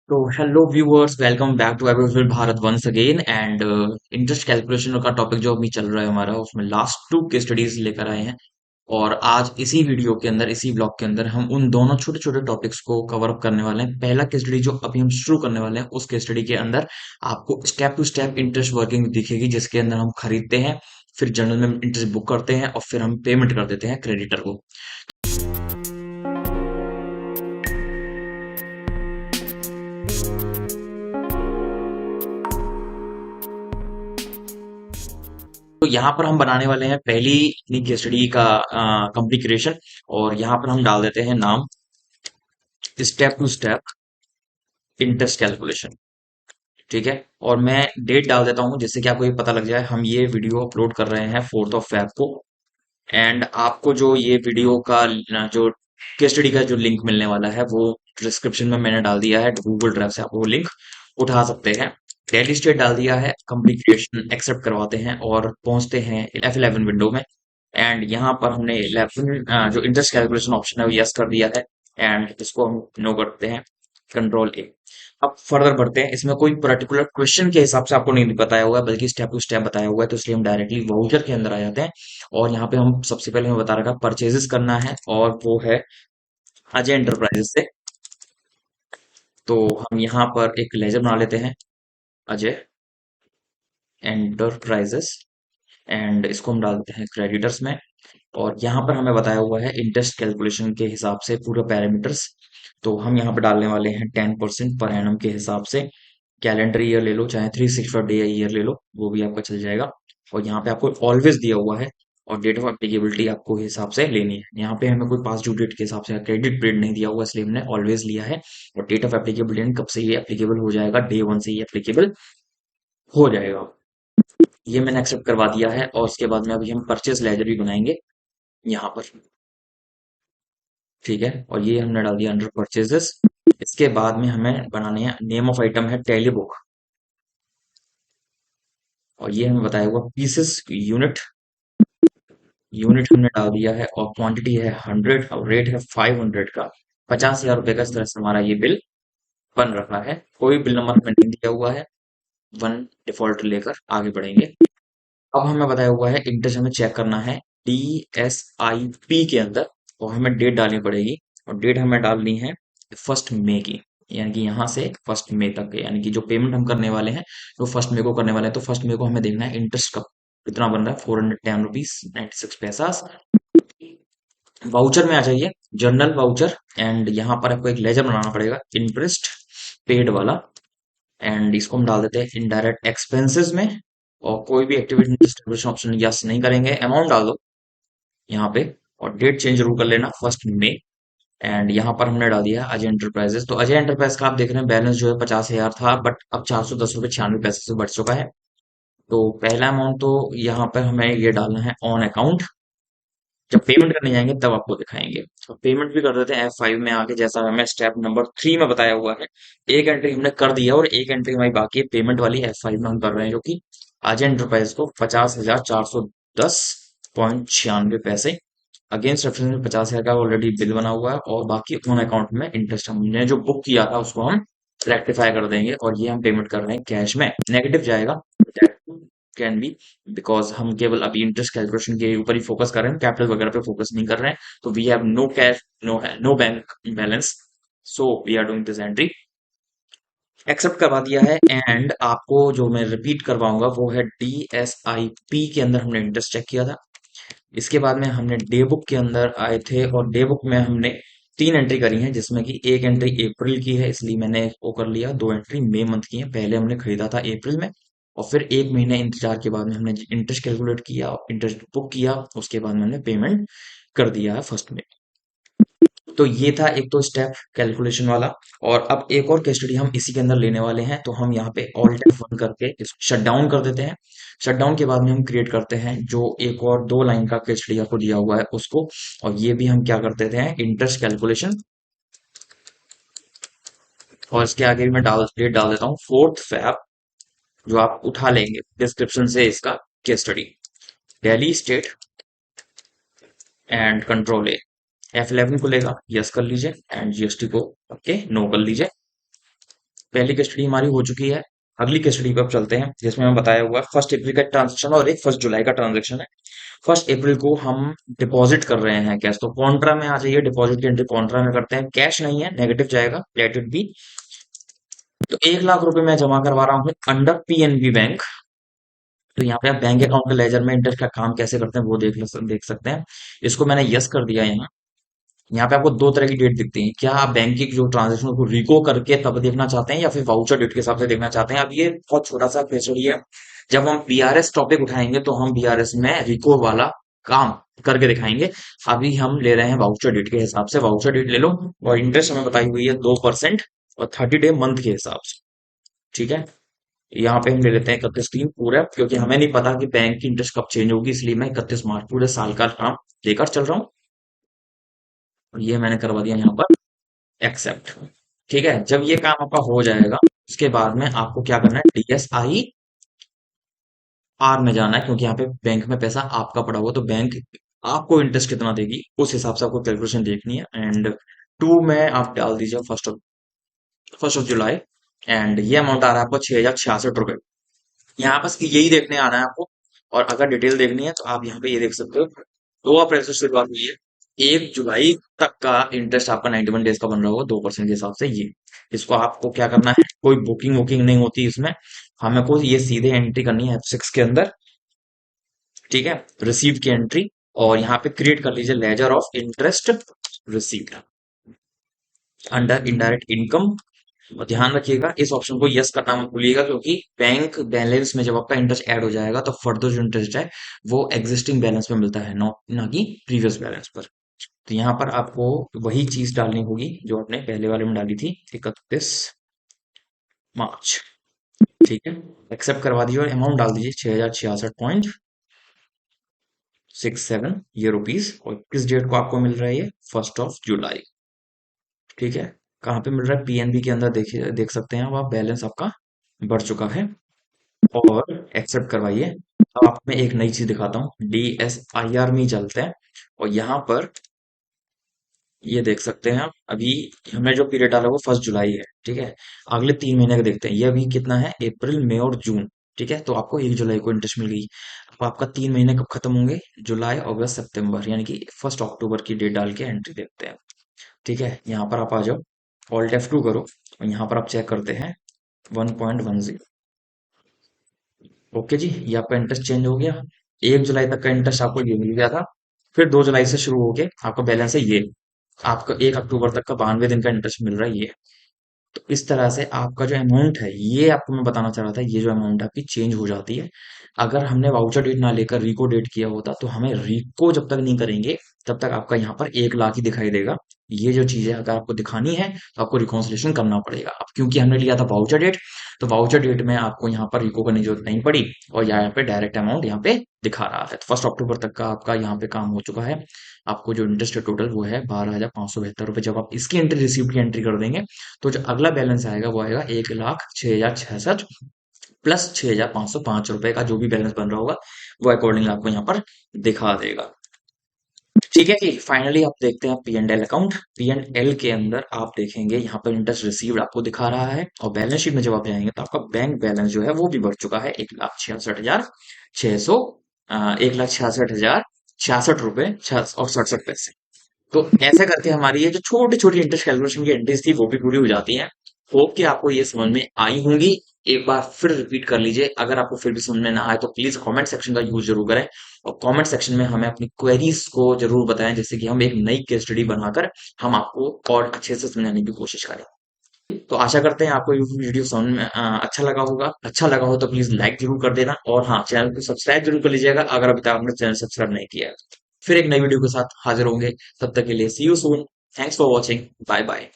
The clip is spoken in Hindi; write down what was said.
तो hello viewers, welcome back to एवरीविल Bharat once again. And interest calculation का टॉपिक जो अभी चल रहा है हमारा, उसमें लास्ट टू केस स्टडीज लेकर आए हैं। और आज इसी वीडियो के अंदर, इसी ब्लॉग के अंदर हम उन दोनों छोटे छोटे टॉपिक्स को कवर अप करने वाले हैं। पहला केस स्टडी जो अभी हम शुरू करने वाले हैं, उस केस स्टडी के अंदर आपको step to step interest working दिखेगी, जिसके अंदर हम खरीदते हैं, फिर जनरल में इंटरेस्ट बुक करते हैं और फिर हम पेमेंट कर देते हैं क्रेडिटर को। तो यहाँ पर हम बनाने वाले हैं पहली अपनी केस स्टडी का कंप्लीट क्रिएशन। और यहाँ पर हम डाल देते हैं नाम step to step interest calculation. ठीक है। और मैं डेट डाल देता हूँ, जिससे कि आपको ये पता लग जाए हम ये वीडियो अपलोड कर रहे हैं 4 Feb को। एंड आपको जो ये वीडियो का जो केस स्टडी का जो लिंक मिलने वाला है, वो डिस्क्रिप्शन में मैंने डाल दिया है। गूगल ड्राइव से आप वो लिंक उठा सकते हैं। डेली स्टेट डाल दिया है, कंप्लीट क्रिएशन एक्सेप्ट करवाते हैं और पहुंचते हैं F11 विंडो में। एंड यहाँ पर हमने 11 जो इंटरेस्ट कैलकुलेशन ऑप्शन है वो यस कर दिया है। एंड इसको हम नो करते हैं, Ctrl+A। अब फर्दर बढ़ते हैं। इसमें कोई पर्टिकुलर क्वेश्चन के हिसाब से आपको नहीं बताया हुआ है, बल्कि स्टेप टू स्टेप बताया हुआ है, तो इसलिए हम डायरेक्टली वाउचर के अंदर आ जाते हैं। और यहाँ पे हम सबसे पहले हमें बता रखा है परचेजेस करना है, और वो है अजय एंटरप्राइजेस से। तो हम यहाँ पर एक लेजर बना लेते हैं, अजय एंटरप्राइजेस। एंड इसको हम डाल देते हैं क्रेडिटर्स में। और यहाँ पर हमें बताया हुआ है इंटरेस्ट कैलकुलेशन के हिसाब से पूरे पैरामीटर्स। तो हम यहाँ पे डालने वाले हैं 10% पर एनम के हिसाब से। कैलेंडर ईयर ले लो, चाहे 365 डे ईयर ले लो, वो भी आपका चल जाएगा। और यहाँ पे आपको ऑलवेज दिया हुआ है। और डेट ऑफ एप्लीकेबिलिटी आपको हिसाब से लेनी है। यहाँ पे हमें कोई पास ड्यू डेट के हिसाब से क्रेडिट पीरियड नहीं दिया हुआ, इसलिए हमने ऑलवेज लिया है। और डेट ऑफ एप्लीकेबिलिटी कब से ये एप्लीकेबल हो जाएगा, Day 1 से ये एप्लीकेबल हो जाएगा। ये मैंने एक्सेप्ट करवा दिया है। और उसके बाद में अभी हम परचेज लेजर भी बनाएंगे यहाँ पर। ठीक है। और ये हमने डाल दिया अंडर परचेजेस। इसके बाद में हमें बनाने हैं, नेम ऑफ आइटम है टेली बुक। और ये हमें बताया हुआ पीसेस यूनिट, यूनिट हमने डाल दिया है। और क्वांटिटी है 100 और रेट है 500 का। 50,000 रुपए का इस तरह से हमारा ये बिल बन रखा है। कोई बिल नंबर हमें नहीं दिया हुआ है। वन डिफॉल्ट लेकर आगे बढ़ेंगे। अब हमें बताया हुआ है इंटरेस्ट हमें चेक करना है DSIP के अंदर। और हमें डेट डालनी पड़ेगी। और डेट हमें डालनी है 1 मई की। यानी कि यहाँ से 1 मई तक के, यानी कि जो पेमेंट हम करने वाले हैं वो 1 मई को करने वाले हैं। तो 1 मई को हमें देखना है इंटरेस्ट कब कितना बन रहा है, 410 रुपीज 96 पैसा। वाउचर में आ जाइए, जर्नल वाउचर। एंड यहाँ पर आपको एक लेजर बनाना पड़ेगा इंटरेस्ट पेड वाला। एंड इसको हम डाल देते हैं इनडायरेक्ट एक्सपेंसेस में। और कोई भी एक्टिविटी डिस्ट्रीब्यूशन ऑप्शन यस नहीं करेंगे, अमाउंट डाल दो यहाँ पे। और डेट चेंज जरूर कर लेना, 1 मई। एंड यहाँ पर हमने डाल दिया अजय एंटरप्राइजेस। तो अजय एंटरप्राइज का आप देख रहे हैं बैलेंस जो है 50,000 था, बट अब 410 रुपये 96 पैसे से बढ़ चुका है। तो पहला अमाउंट तो यहाँ पर हमें ये डालना है ऑन अकाउंट। जब पेमेंट करने जाएंगे तब आपको दिखाएंगे। तो पेमेंट भी कर देते हैं F5 में आके, जैसा हमें स्टेप नंबर 3 में बताया हुआ है। एक एंट्री हमने कर दिया और एक एंट्री हमारी बाकी है पेमेंट वाली, F5 में हम कर रहे हैं, जो कि अजय एंटरप्राइज को 50,410.96 पैसे। अगेंस्ट रेफरेंस में 50,000 का ऑलरेडी बिल बना हुआ है। और बाकी ऑन अकाउंट में इंटरेस्ट हमने जो बुक किया था उसको हम रेक्टिफाई कर देंगे। और ये हम पेमेंट कर रहे हैं कैश में, नेगेटिव जाएगा, कैन बी, बिकॉज हम केवल अभी इंटरेस्ट कैलकुलेशन के ऊपर ही फोकस कर रहे हैं, कैपिटल वगैरह पे फोकस नहीं कर रहे हैं। तो we have no cash, no bank balance, so we are doing this entry. Accept करवा दिया है। एंड आपको जो मैं रिपीट करवाऊंगा वो है DSIP के अंदर हमने इंटरेस्ट चेक किया था। इसके बाद में हमने डे बुक के अंदर आए थे, और डे बुक में हमने 3 एंट्री करी हैं, जिसमें कि एक एंट्री अप्रैल की है, इसलिए मैंने वो कर लिया। 2 एंट्री मई मंथ की है, पहले हमने खरीदा था अप्रैल में। और फिर 1 महीने इंतजार के बाद में हमने इंटरेस्ट कैलकुलेट किया, इंटरेस्ट बुक किया, उसके बाद में हमने पेमेंट कर दिया है 1 मई। तो ये था एक तो स्टेप कैलकुलेशन वाला। और अब एक और केस स्टडी हम इसी के अंदर लेने वाले हैं। तो हम यहाँ पे ऑल्ट F1 करके इसको शट डाउन कर देते हैं। शट डाउन के बाद में हम क्रिएट करते हैं जो एक और 2 लाइन का केस स्टडी आपको दिया हुआ है उसको। और ये भी हम क्या कर देते हैं, इंटरेस्ट कैलकुलेशन। और इसके आगे भी मैं डेट डाल देता हूँ 4 Feb, जो आप उठा लेंगे डिस्क्रिप्शन से इसका case study. Daily state and Ctrl+A। F11 को लेगा, यस कर लीजिए। एंड GST को ओके नो कर लीजिए। पहली केस स्टडी हमारी हो चुकी है। अगली केस स्टडी पे अब चलते हैं, जिसमें हमें बताया हुआ है 1 अप्रैल का ट्रांजेक्शन और एक 1 जुलाई का ट्रांजेक्शन है। 1 अप्रैल को हम डिपॉजिट कर रहे हैं कैश, तो कॉन्ट्रा में आ जाइए, डिपॉजिट की एंट्री कॉन्ट्रा में करते हैं। कैश नहीं है, नेगेटिव जाएगा, लेट इट बी। तो 1 लाख रुपए मैं जमा करवा रहा हूँ अंडर पीएनबी बैंक। तो यहाँ पे आप बैंक अकाउंट के लेजर में इंटरेस्ट का काम कैसे करते हैं वो देख सकते हैं। इसको मैंने यस कर दिया यहाँ। यहाँ पे आपको दो तरह की डेट दिखती है, क्या आप बैंक की जो ट्रांजेक्शन को रिको करके तब देखना चाहते हैं या फिर वाउचर डेट के हिसाब से देखना चाहते हैं। अब ये बहुत छोटा सा क्वेश्चन है। जब हम बीआरएस टॉपिक उठाएंगे तो हम बीआरएस में रिको वाला काम करके दिखाएंगे। अभी हम ले रहे हैं वाउचर डेट के हिसाब से, वाउचर डेट ले लो। और इंटरेस्ट हमें बताई हुई है 2% और 30 डे मंथ के हिसाब से। ठीक है, यहाँ पे हम ले लेते हैं 31 दिन पूरा, क्योंकि हमें नहीं पता कि बैंक की इंटरेस्ट कब चेंज होगी, इसलिए मैं 31 मार्च पूरे साल का काम लेकर चल रहा हूँ। और ये मैंने करवा दिया यहाँ पर एक्सेप्ट। ठीक है, जब ये काम आपका हो जाएगा उसके बाद में आपको क्या करना है, डीएसआई आर में जाना है, क्योंकि यहाँ पे बैंक में पैसा आपका पड़ा हुआ, तो बैंक आपको इंटरेस्ट कितना देगी उस हिसाब से आपको कैलकुलेशन देखनी है। एंड 2 में आप डाल दीजिए फर्स्ट ऑफ जुलाई। एंड ये अमाउंट आ रहा है आपको 6,066 रुपए। यहाँ बस यही देखने आना है आपको। और अगर डिटेल देखनी है तो आप यहाँ पे ये देख सकते हो, 2 अप्रैल से शुरुआत हुई है, 1 जुलाई तक का इंटरेस्ट आपका 91 डेज का बन रहा होगा 2% के हिसाब से। ये इसको आपको क्या करना है, कोई बुकिंग वुकिंग नहीं होती इसमें, हमें को ये सीधे एंट्री करनी है F6 के अंदर। ठीक है, रिसीव की एंट्री, और यहाँ पे क्रिएट कर लीजिए laser of interest received under indirect income. और ध्यान रखिएगा इस ऑप्शन को यस करना मत भूलिएगा, क्योंकि बैंक बैलेंस में जब आपका इंटरेस्ट ऐड हो जाएगा तो फर्दर जो इंटरेस्ट है वो एग्जिस्टिंग बैलेंस में मिलता है, ना कि प्रीवियस बैलेंस पर। तो यहाँ पर आपको वही चीज डालनी होगी जो आपने पहले वाले में डाली थी, 31 मार्च। ठीक है, एक्सेप्ट करवा दीजिए और अमाउंट डाल दीजिए 6,066.67 ये रुपीज। और किस डेट को आपको मिल रहा है ये, 1 जुलाई। ठीक है, कहाँ पे मिल रहा है, पीएनबी के अंदर देखिए, देख सकते हैं आप बैलेंस आपका बढ़ चुका है। और एक्सेप्ट करवाइए। अब आपको मैं एक नई चीज दिखाता हूँ, डीएसआईआर में ही चलते हैं। और यहाँ पर ये देख सकते हैं आप, अभी हमने जो पीरियड डाला वो 1 जुलाई है। ठीक है, अगले 3 महीने का देखते हैं, ये अभी कितना है, अप्रैल मई और जून। ठीक है, तो आपको 1 जुलाई को इंटरेस्ट मिल गई। अब आपका 3 महीने कब खत्म होंगे, जुलाई अगस्त सितंबर, यानी कि 1 अक्टूबर की डेट डाल के एंट्री देखते हैं। ठीक है, यहाँ पर आप आ जाओ, ऑल्ट F2 करो, और यहाँ पर आप चेक करते हैं 1.10। ओके जी, ये आपका इंटरेस्ट चेंज हो गया। 1 जुलाई तक का इंटरेस्ट आपको ये मिल गया था। फिर 2 जुलाई से शुरू होके आपका बैलेंस है ये, आपका 1 अक्टूबर तक का 92 दिन का इंटरेस्ट मिल रहा है ये। तो इस तरह से आपका जो अमाउंट है, ये आपको मैं बताना चाह रहा था, ये जो अमाउंट आपकी चेंज हो जाती है। अगर हमने वाउचर डेट ना लेकर रिको डेट किया होता तो हमें रिको जब तक नहीं करेंगे तब तक आपका यहाँ पर 1 लाख ही दिखाई देगा। ये जो चीज है अगर आपको दिखानी है तो आपको रिकॉन्सिलेशन करना पड़ेगा। अब क्योंकि हमने लिया था वाउचर डेट, तो वाउचर डेट में आपको यहाँ पर रिको करने की जरूरत नहीं पड़ी, और यहाँ पे डायरेक्ट अमाउंट यहाँ पे दिखा रहा है। तो 1 अक्टूबर तक का आपका यहाँ पे काम हो चुका है। आपको जो इंटरेस्ट है टोटल वो है 12,572 रुपए। जब आप इसकी एंट्री रिसीव्ड की एंट्री कर देंगे तो जो अगला बैलेंस आएगा वो आएगा 1,06,066 प्लस 6,505 रुपए का जो भी बैलेंस बन रहा होगा वो अकॉर्डिंगली आपको यहाँ पर दिखा देगा। ठीक है जी, फाइनली आप देखते हैं P and L account. P and L के अंदर आप देखेंगे यहाँ पर इंटरेस्ट रिसीव्ड आपको दिखा रहा है, और बैलेंस शीट में जब आप जाएंगे तो आपका बैंक बैलेंस जो है वो भी बढ़ चुका है, 1,66,600 1,66,066 रुपए और 67 पैसे। तो ऐसा करके हमारी ये जो छोटी छोटी इंटरेस्ट कैलकुलेशन की एंट्रीज थी वो भी पूरी हो जाती हैं। होप कि आपको ये समझ में आई होंगी। एक बार फिर रिपीट कर लीजिए, अगर आपको फिर भी समझ में ना आए तो प्लीज कमेंट सेक्शन का यूज जरूर करें, और कमेंट सेक्शन में हमें अपनी क्वेरीज को जरूर बताएं, जैसे कि हम एक नई केस स्टडी बनाकर हम आपको और अच्छे से समझाने की कोशिश करें। तो आशा करते हैं आपको ये वीडियो समझ में अच्छा लगा होगा। अच्छा लगा हो तो प्लीज लाइक जरूर कर देना, और हाँ, चैनल को सब्सक्राइब जरूर कर लीजिएगा अगर अभी तक आपने चैनल सब्सक्राइब नहीं किया है। फिर एक नई वीडियो के साथ हाजिर होंगे, तब तक के लिए see you soon. Thanks for watching, bye bye.